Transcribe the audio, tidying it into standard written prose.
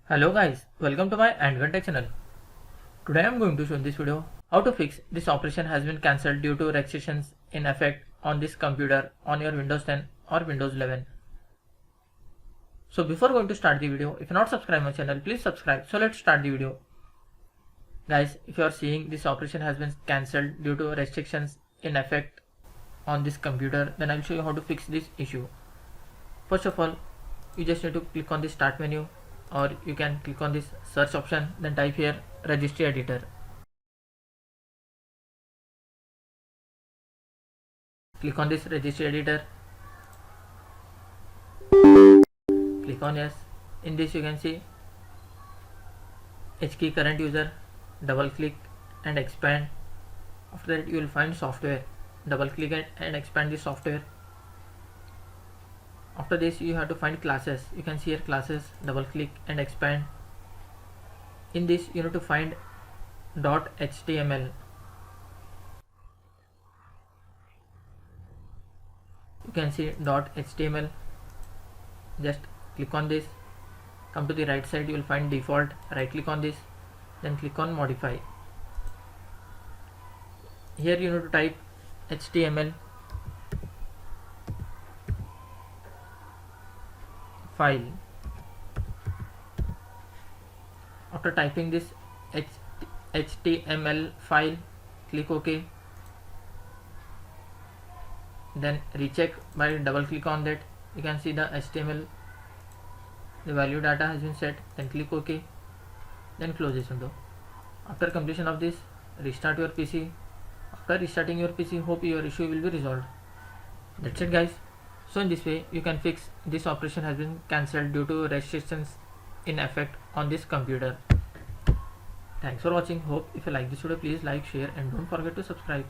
Hello guys, welcome to my Andgun Tech channel. Today I am going to show in this video how to fix this operation has been cancelled due to restrictions in effect on this computer on your Windows 10 or Windows 11. So before going to start the video, if you are not subscribed my channel, please subscribe. So let's start the video. Guys, if you are seeing this operation has been cancelled due to restrictions in effect on this computer, then I will show you how to fix this issue. First of all, you just need to click on the start menu, or you can click on this search option, then type here registry editor. Click on this registry editor, click on yes. In this you can see HKey current user, double click and expand. After that you will find software, double click it and expand the software. After this you have to find classes, you can see here classes, double click and expand. In this you need to find .html. You can see .html, just click on this, come to the right side, you will find default, right click on this, then click on modify. Here you need to type HTML file. After typing this HTML file, click OK. Then recheck by double click on that. You can see the HTML, the value data has been set. Then click OK. Then close this window. After completion of this, restart your PC. After restarting your PC, hope your issue will be resolved. That's it guys. So in this way you can fix this operation has been cancelled due to restrictions in effect on this computer. Thanks for watching. Hope if you like this video, please like, share and don't forget to subscribe.